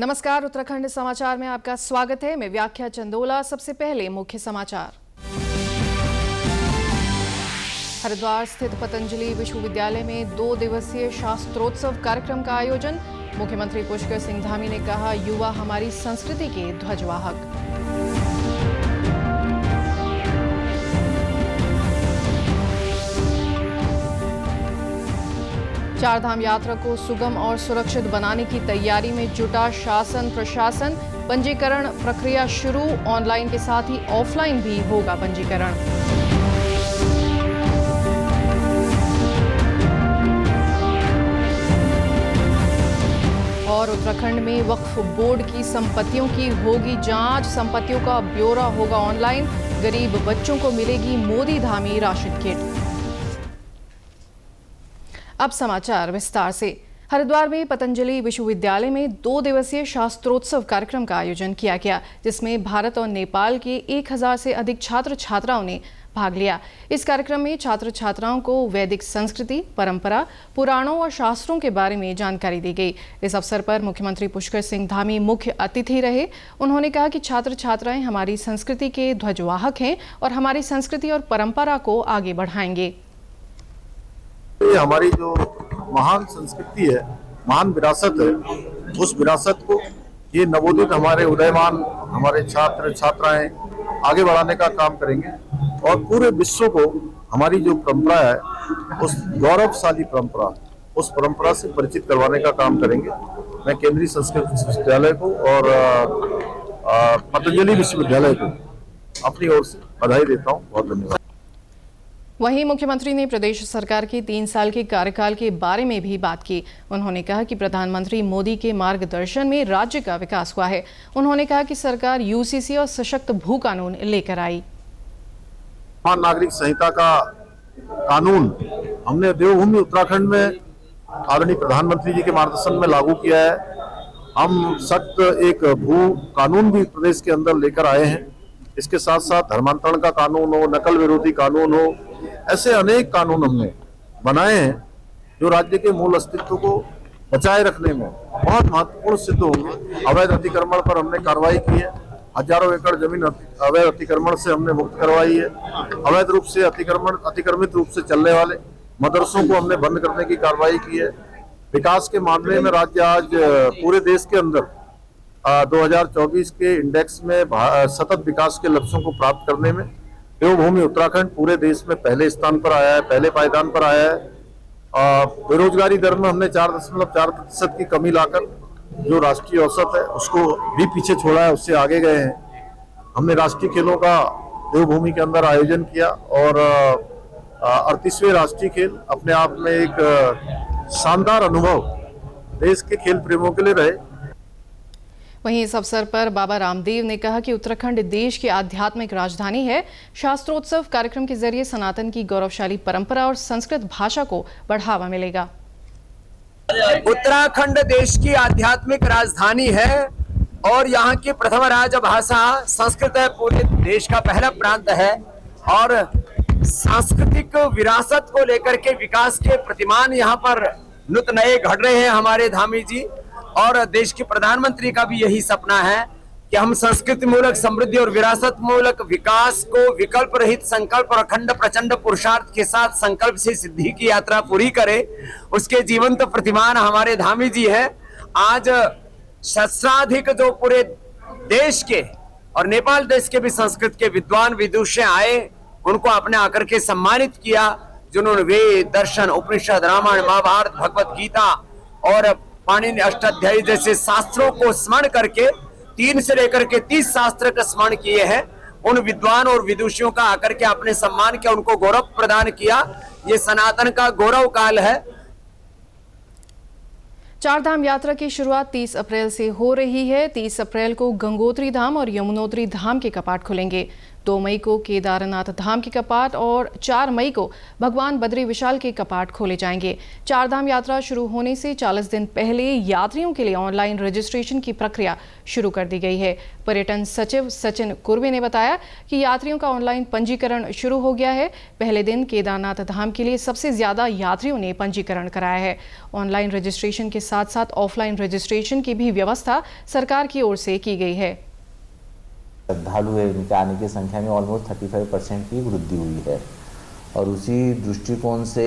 नमस्कार, उत्तराखंड समाचार में आपका स्वागत है। मैं व्याख्या चंदोला। सबसे पहले मुख्य समाचार। हरिद्वार स्थित पतंजलि विश्वविद्यालय में 2 दिवसीय शास्त्रोत्सव कार्यक्रम का आयोजन। मुख्यमंत्री पुष्कर सिंह धामी ने कहा, युवा हमारी संस्कृति के ध्वजवाहक। चारधाम यात्रा को सुगम और सुरक्षित बनाने की तैयारी में जुटा शासन प्रशासन। पंजीकरण प्रक्रिया शुरू, ऑनलाइन के साथ ही ऑफलाइन भी होगा पंजीकरण। और उत्तराखंड में वक्फ बोर्ड की संपत्तियों की होगी जांच, संपत्तियों का ब्यौरा होगा ऑनलाइन। गरीब बच्चों को मिलेगी मोदी धामी राशन किट। अब समाचार विस्तार से। हरिद्वार में पतंजलि विश्वविद्यालय में 2 दिवसीय शास्त्रोत्सव कार्यक्रम का आयोजन किया गया, जिसमें भारत और नेपाल के 1000 से अधिक छात्र छात्राओं ने भाग लिया। इस कार्यक्रम में छात्र छात्राओं को वैदिक संस्कृति, परंपरा, पुराणों और शास्त्रों के बारे में जानकारी दी गई। इस अवसर पर मुख्यमंत्री पुष्कर सिंह धामी मुख्य अतिथि रहे। उन्होंने कहा कि छात्र छात्राएं हमारी संस्कृति के ध्वजवाहक हैं और हमारी संस्कृति और परंपरा को आगे बढ़ाएंगे। ये हमारी जो महान संस्कृति है, महान विरासत है, उस विरासत को ये नवोदित हमारे उदयमान हमारे छात्र छात्राएं आगे बढ़ाने का काम करेंगे और पूरे विश्व को हमारी जो परंपरा है, उस गौरवशाली परंपरा, उस परंपरा से परिचित करवाने का काम करेंगे। मैं केंद्रीय संस्कृत विश्वविद्यालय को और पतंजलि विश्वविद्यालय को अपनी ओर से बधाई देता हूँ। बहुत धन्यवाद। वहीं मुख्यमंत्री ने प्रदेश सरकार के 3 साल के कार्यकाल के बारे में भी बात की। उन्होंने कहा कि प्रधानमंत्री मोदी के मार्गदर्शन में राज्य का विकास हुआ है। उन्होंने कहा कि सरकार यूसीसी और सशक्त भू कानून लेकर आई। नागरिक संहिता का कानून हमने देवभूमि उत्तराखंड में आदरणीय प्रधानमंत्री जी के मार्गदर्शन में लागू किया है। हम सख्त एक भू कानून भी प्रदेश के अंदर लेकर आए हैं। इसके साथ साथ धर्मांतरण का कानून हो, नकल विरोधी कानून हो, ऐसे अनेक कानून हमने बनाए हैं जो राज्य के मूल अस्तित्व को बचाए रखने में बहुत महत्वपूर्ण सिद्ध होंगे। अवैध अतिक्रमण पर हमने कार्रवाई की है। हजारों एकड़ जमीन अवैध अतिक्रमण से हमने मुक्त करवाई है। अवैध रूप से अतिक्रमित रूप से चलने वाले मदरसों को हमने बंद करने की कार्रवाई की है। विकास के मामले में राज्य आज पूरे देश के अंदर 2024 के इंडेक्स में सतत विकास के लक्ष्यों को प्राप्त करने में देवभूमि उत्तराखंड पूरे देश में पहले स्थान पर आया है, पहले पायदान पर आया है। बेरोजगारी दर में हमने 4.4% की कमी लाकर जो राष्ट्रीय औसत है उसको भी पीछे छोड़ा है, उससे आगे गए हैं। हमने राष्ट्रीय खेलों का देवभूमि के अंदर आयोजन किया और 38वें राष्ट्रीय खेल अपने आप में एक शानदार अनुभव देश के खेल प्रेमियों के लिए रहे। वहीं इस अवसर पर बाबा रामदेव ने कहा कि उत्तराखंड देश की आध्यात्मिक राजधानी है। शास्त्रोत्सव कार्यक्रम के जरिए सनातन की गौरवशाली परंपरा और संस्कृत भाषा को बढ़ावा मिलेगा। उत्तराखंड देश की आध्यात्मिक राजधानी है और यहाँ की प्रथम राजभाषा संस्कृत है। पूरे देश का पहला प्रांत है और सांस्कृतिक विरासत को लेकर के विकास के प्रतिमान यहाँ पर नुत नए घड़ रहे हैं हमारे धामी जी। और देश के प्रधानमंत्री का भी यही सपना है कि हम संस्कृति मूलक समृद्धि और विरासत मूलक विकास को विकल्प रहित संकल्प और अखंड प्रचंड पुरुषार्थ के साथ संकल्प से सिद्धि की यात्रा पूरी करें। उसके जीवंत प्रतिमान हमारे धामी जी हैं। आज सहस्राधिक जो पूरे देश के और नेपाल देश के भी संस्कृत के विद्वान विदुषी आए, उनको आपने आकर के सम्मानित किया, जिन्होंने वेद, दर्शन, उपनिषद, रामायण, महाभारत, भगवत गीता और पाणिनि अष्टाध्यायी जैसे शास्त्रों को स्मरण करके 3 से लेकर के 30 शास्त्र का स्मरण किए हैं। उन विद्वान और विदुषियों का आकर के आपने सम्मान किया, उनको गौरव प्रदान किया। ये सनातन का गौरव काल है। चारधाम यात्रा की शुरुआत 30 अप्रैल से हो रही है। 30 अप्रैल को गंगोत्री धाम और यमुनोत्री धाम के कपाट खुलेंगे। 2 मई को केदारनाथ धाम के कपाट और 4 मई को भगवान बद्री विशाल के कपाट खोले जाएंगे। चारधाम यात्रा शुरू होने से 40 दिन पहले यात्रियों के लिए ऑनलाइन रजिस्ट्रेशन की प्रक्रिया शुरू कर दी गई है। पर्यटन सचिव सचिन कुर्वे ने बताया कि यात्रियों का ऑनलाइन पंजीकरण शुरू हो गया है। पहले दिन केदारनाथ धाम के लिए सबसे ज्यादा यात्रियों ने पंजीकरण कराया है। ऑनलाइन रजिस्ट्रेशन के साथ साथ ऑफलाइन रजिस्ट्रेशन की भी व्यवस्था सरकार की ओर से की गई है। श्रद्धालु है, उनके आने की संख्या में ऑलमोस्ट 35% की वृद्धि हुई है और उसी दृष्टिकोण से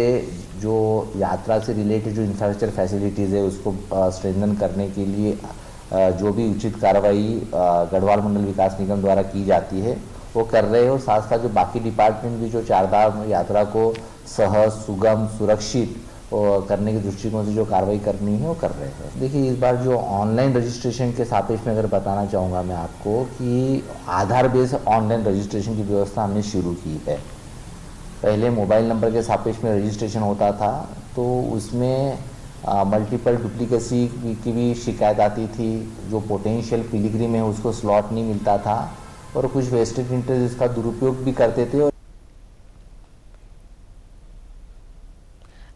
जो यात्रा से रिलेटेड जो इंफ्रास्ट्रक्चर फैसिलिटीज़ है उसको स्ट्रेंथन करने के लिए जो भी उचित कार्रवाई गढ़वाल मंडल विकास निगम द्वारा की जाती है वो कर रहे हैं और साथ साथ जो बाकी डिपार्टमेंट भी जो चारधाम यात्रा को सहज, सुगम, सुरक्षित करने के दृष्टिकोण से जो कार्रवाई करनी है वो कर रहे हैं। देखिए, इस बार जो ऑनलाइन रजिस्ट्रेशन के सापेक्ष में अगर बताना चाहूँगा मैं आपको कि आधार बेस ऑनलाइन रजिस्ट्रेशन की व्यवस्था हमने शुरू की है। पहले मोबाइल नंबर के सापेक्ष में रजिस्ट्रेशन होता था तो उसमें मल्टीपल डुप्लीकेसी की भी शिकायत आती थी। जो पोटेंशियल पिलग्रिम है उसको स्लॉट नहीं मिलता था और कुछ वेस्टेड इंटरेस्ट इसका दुरुपयोग भी करते थे।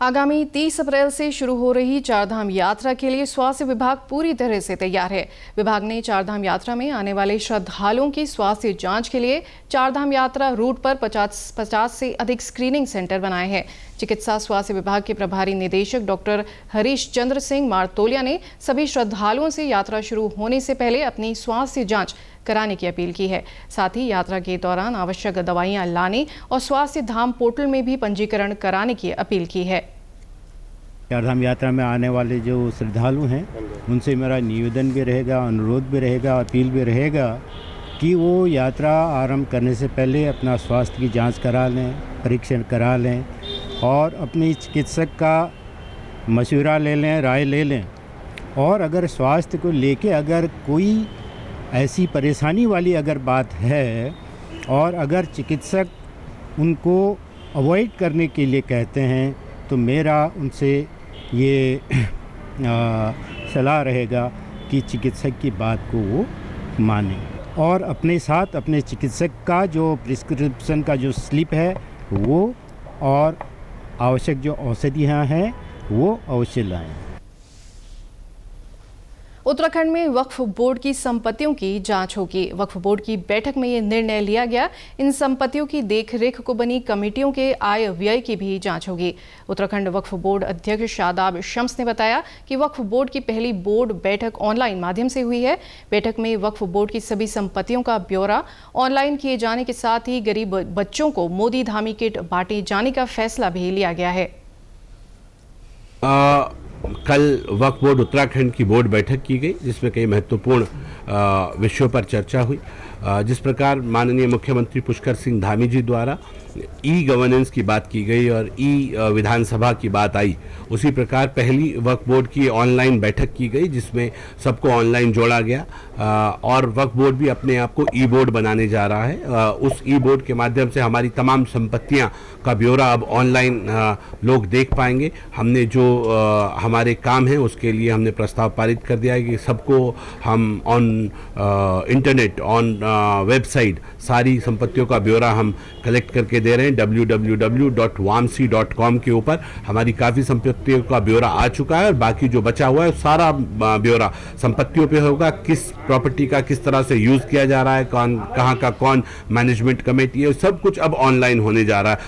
आगामी 30 अप्रैल से शुरू हो रही चारधाम यात्रा के लिए स्वास्थ्य विभाग पूरी तरह से तैयार है। विभाग ने चारधाम यात्रा में आने वाले श्रद्धालुओं की स्वास्थ्य जांच के लिए चारधाम यात्रा रूट पर 50 से अधिक स्क्रीनिंग सेंटर बनाए हैं। चिकित्सा स्वास्थ्य विभाग के प्रभारी निदेशक डॉक्टर हरीश चंद्र सिंह मारतोलिया ने सभी श्रद्धालुओं से यात्रा शुरू होने से पहले अपनी स्वास्थ्य जांच कराने की अपील की है। साथ ही यात्रा के दौरान आवश्यक दवाइयां लाने और स्वास्थ्य धाम पोर्टल में भी पंजीकरण कराने की अपील की है। चारधाम यात्रा में आने वाले जो श्रद्धालु हैं उनसे मेरा निवेदन भी रहेगा, अनुरोध भी रहेगा, अपील भी रहेगा कि वो यात्रा आरंभ करने से पहले अपना स्वास्थ्य की जांच करा लें, परीक्षण करा लें और अपने चिकित्सक का मशवरा ले लें, राय ले लें। और अगर स्वास्थ्य को लेके अगर कोई ऐसी परेशानी वाली अगर बात है और अगर चिकित्सक उनको अवॉइड करने के लिए कहते हैं तो मेरा उनसे ये सलाह रहेगा कि चिकित्सक की बात को वो माने और अपने साथ अपने चिकित्सक का जो प्रिस्क्रिप्शन का जो स्लिप है वो और आवश्यक जो औषधियाँ हैं वो अवश्य लाएं। उत्तराखंड में वक्फ बोर्ड की संपत्तियों की जांच होगी। वक्फ बोर्ड की बैठक में ये निर्णय लिया गया। इन संपत्तियों की देखरेख को बनी कमेटियों के आय व्यय की भी जांच होगी। उत्तराखंड वक्फ बोर्ड अध्यक्ष शादाब शम्स ने बताया कि वक्फ बोर्ड की पहली बोर्ड बैठक ऑनलाइन माध्यम से हुई है। बैठक में वक्फ बोर्ड की सभी संपत्तियों का ब्यौरा ऑनलाइन किए जाने के साथ ही गरीब बच्चों को मोदी धामी किट बांटे जाने का फैसला भी लिया गया है। कल वक्फ बोर्ड उत्तराखंड की बोर्ड बैठक की गई जिसमें कई महत्वपूर्ण विषयों पर चर्चा हुई। जिस प्रकार माननीय मुख्यमंत्री पुष्कर सिंह धामी जी द्वारा ई गवर्नेंस की बात की गई और ई विधानसभा की बात आई, उसी प्रकार पहली वक्फ बोर्ड की ऑनलाइन बैठक की गई जिसमें सबको ऑनलाइन जोड़ा गया और वक्फ बोर्ड भी अपने आप को ई बोर्ड बनाने जा रहा है। उस ई बोर्ड के माध्यम से हमारी तमाम संपत्तियां का ब्यौरा अब ऑनलाइन लोग देख पाएंगे। हमने जो हमारे काम है उसके लिए हमने प्रस्ताव पारित कर दिया है कि सबको हम ऑन इंटरनेट, ऑन वेबसाइट सारी संपत्तियों का ब्यौरा हम कलेक्ट करके दे रहे हैं। www.wamsi.com के ऊपर हमारी काफ़ी संपत्तियों का ब्यौरा आ चुका है और बाकी जो बचा हुआ है सारा ब्यौरा संपत्तियों पे होगा। किस प्रॉपर्टी का किस तरह से यूज़ किया जा रहा है, कौन कहाँ का कौन मैनेजमेंट कमेटी है, सब कुछ अब ऑनलाइन होने जा रहा है।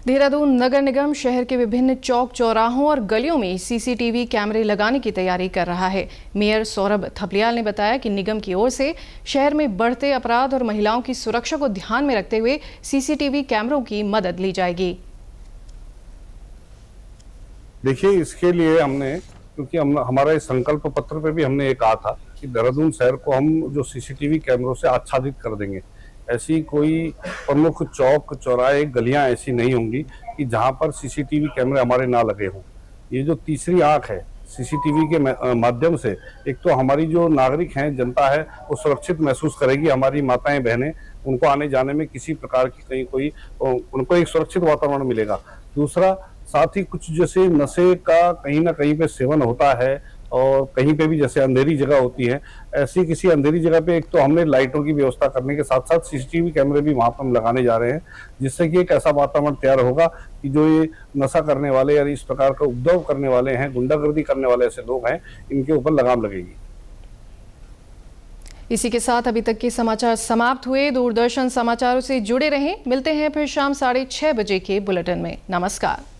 देहरादून नगर निगम शहर के विभिन्न चौक चौराहों और गलियों में सीसीटीवी कैमरे लगाने की तैयारी कर रहा है। मेयर सौरभ थपलियाल ने बताया कि निगम की ओर से शहर में बढ़ते अपराध और महिलाओं की सुरक्षा को ध्यान में रखते हुए सीसीटीवी कैमरों की मदद ली जाएगी। देखिए, इसके लिए हमने, क्योंकि हमारे संकल्प पत्र पे भी हमने ये कहा था कि देहरादून शहर को हम जो सीसीटीवी कैमरों से आच्छादित कर देंगे। ऐसी कोई प्रमुख चौक चौराहे गलियां ऐसी नहीं होंगी कि जहां पर सीसीटीवी कैमरे हमारे ना लगे हों। ये जो तीसरी आंख है सीसीटीवी के माध्यम से, एक तो हमारी जो नागरिक हैं, जनता है, वो सुरक्षित महसूस करेगी। हमारी माताएं बहनें, उनको आने जाने में किसी प्रकार की कहीं कोई उनको एक सुरक्षित वातावरण मिलेगा। दूसरा, साथ ही कुछ जैसे नशे का कहीं ना कहीं पे सेवन होता है और कहीं पे भी जैसे अंधेरी जगह होती है, ऐसी किसी अंधेरी जगह पे एक तो हमने लाइटों की व्यवस्था करने के साथ साथ सीसीटीवी कैमरे भी वहां पर हम लगाने जा रहे हैं, जिससे कि एक ऐसा वातावरण तैयार होगा कि जो ये नशा करने वाले या इस प्रकार का उपद्रव करने वाले हैं, गुंडागर्दी करने वाले ऐसे लोग हैं, इनके ऊपर लगाम लगेगी। इसी के साथ अभी तक के समाचार समाप्त हुए। दूरदर्शन समाचारों से जुड़े रहें। मिलते हैं फिर शाम 6:30 बजे के बुलेटिन में। नमस्कार।